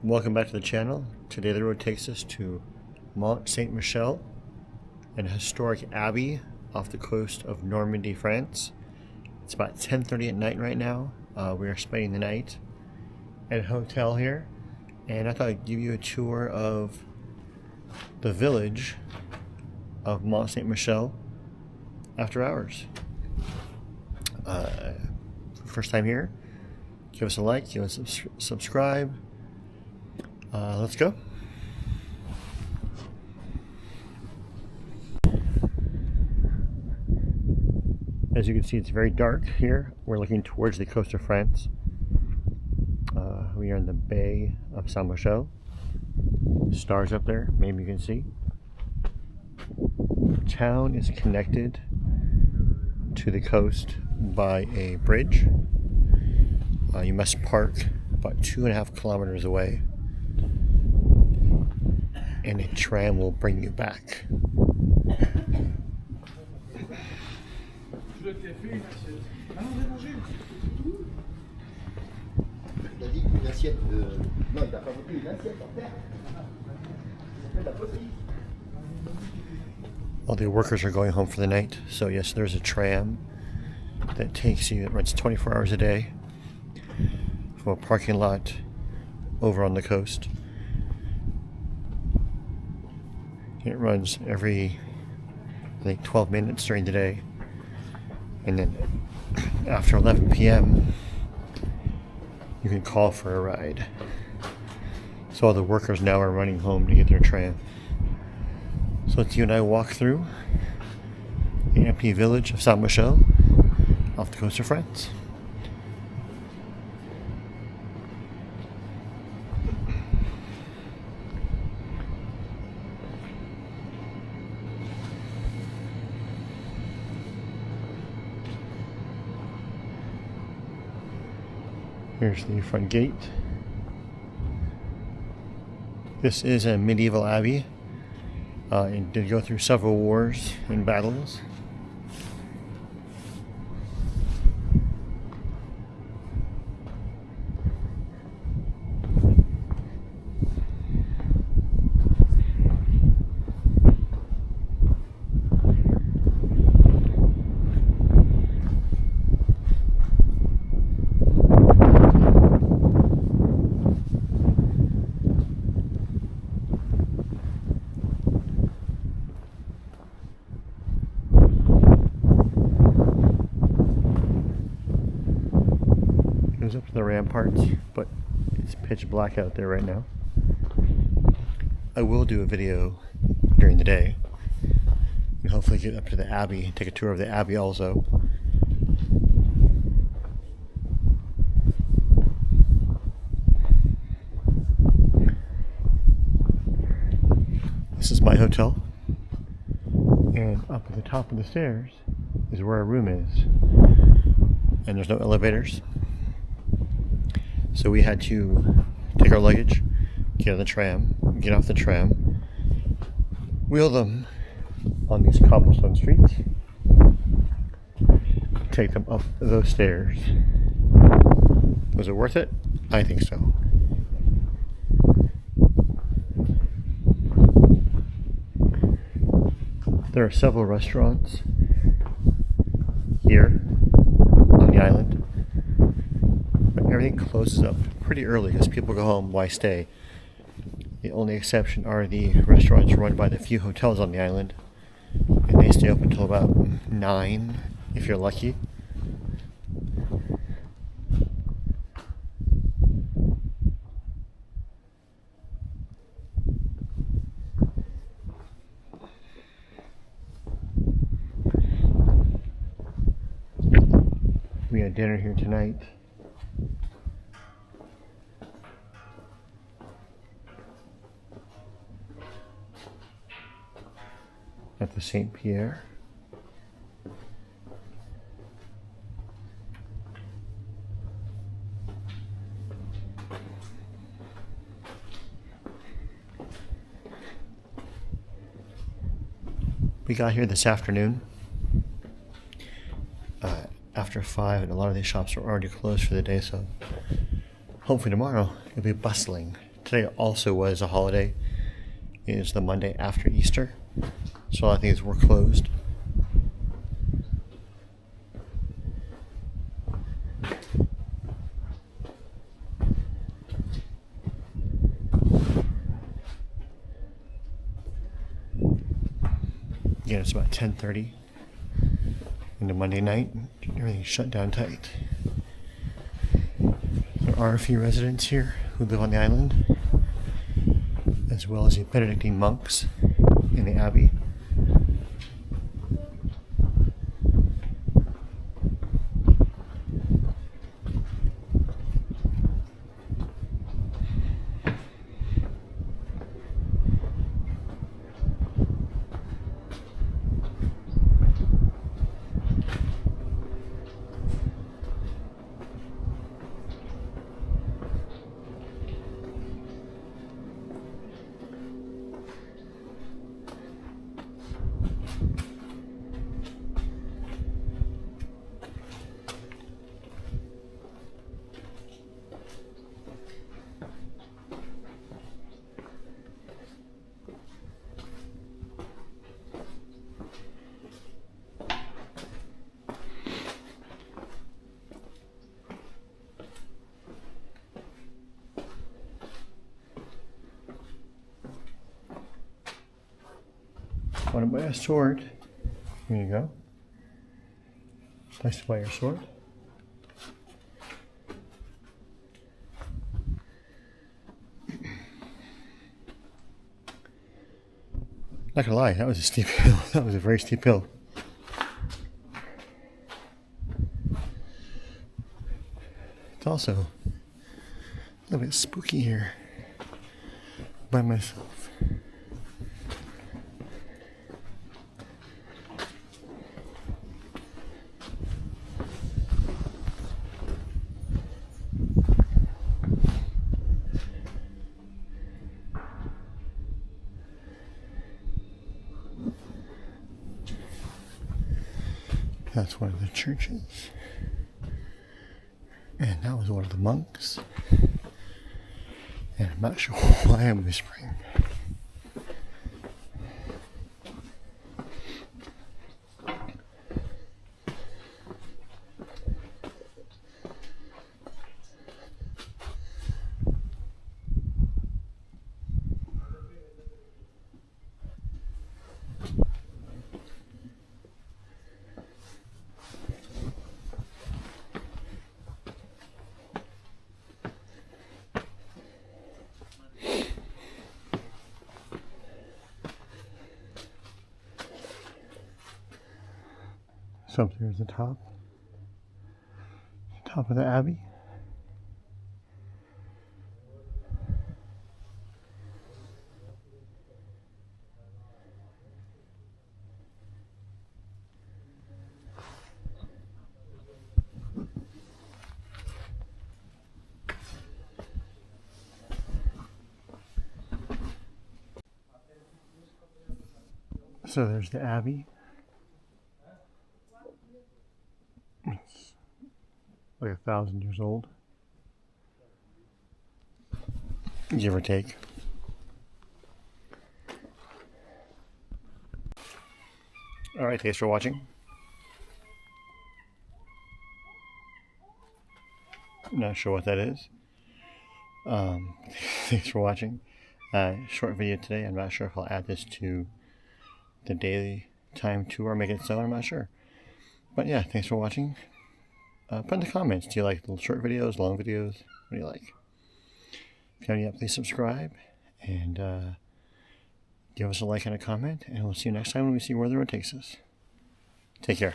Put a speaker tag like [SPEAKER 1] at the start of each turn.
[SPEAKER 1] Welcome back to the channel. Today the road takes us to Mont Saint-Michel, an historic abbey off the coast of Normandy, France. It's about 10:30 at night right now. We are spending the night at a hotel here, and I thought I'd give you a tour of the village of Mont Saint-Michel after hours. First time here, give us a like, give us a subscribe. Let's go. As you can see, it's very dark here. We're looking towards the coast of France. We are in the Bay of Saint-Michel. Stars up there, maybe you can see. The town is connected to the coast by a bridge. You must park about 2.5 kilometers away, and a tram will bring you back. All the workers are going home for the night, so yes, there's a tram that takes you, that runs 24 hours a day from a parking lot over on the coast. It runs every, I think, 12 minutes during the day, and then after 11 p.m. you can call for a ride. So all the workers now are running home to get their tram. So let's you and I walk through the empty village of Saint-Michel off the coast of France. Here's the front gate. This is a medieval abbey. It did go through several wars and battles. Goes up to the ramparts, but it's pitch black out there right now. I will do a video during the day and hopefully get up to the abbey, take a tour of the abbey also. This is my hotel, and up at the top of the stairs is where our room is, and there's no elevators. So we had to take our luggage, get on the tram, get off the tram, wheel them on these cobblestone streets, take them up those stairs. Was it worth it? I think so. There are several restaurants here on the island. Everything closes up pretty early because people go home. Why stay? The only exception are the restaurants run by the few hotels on the island, and they stay open until about 9 if you're lucky. We had dinner here tonight. At the St. Pierre. We got here this afternoon after 5, and a lot of these shops are already closed for the day, so hopefully tomorrow it'll be bustling Today also was a holiday. It is the Monday after Easter, so a lot of things were closed. Again, it's about 10:30 into Monday night. Everything's shut down tight. There are a few residents here who live on the island, as well as the Benedictine monks in the abbey. Want to buy a sword? Here you go. Nice to buy your sword. Not gonna lie, that was a steep hill. That was a very steep hill. It's also a little bit spooky here by myself. That's one of the churches. And that was one of the monks. And I'm not sure why I'm whispering. So up there's the top of the abbey. So there's the abbey. It's like 1,000 years old, give or take. Alright, thanks for watching. I'm not sure what that is. Thanks for watching. Short video today. I'm not sure if I'll add this to the daily time tour, make it so, I'm not sure. But yeah, thanks for watching. Put in the comments, do you like little short videos, long videos? What do you like? If you haven't yet, please subscribe and give us a like and a comment, and we'll see you next time when we see where the road takes us. Take care.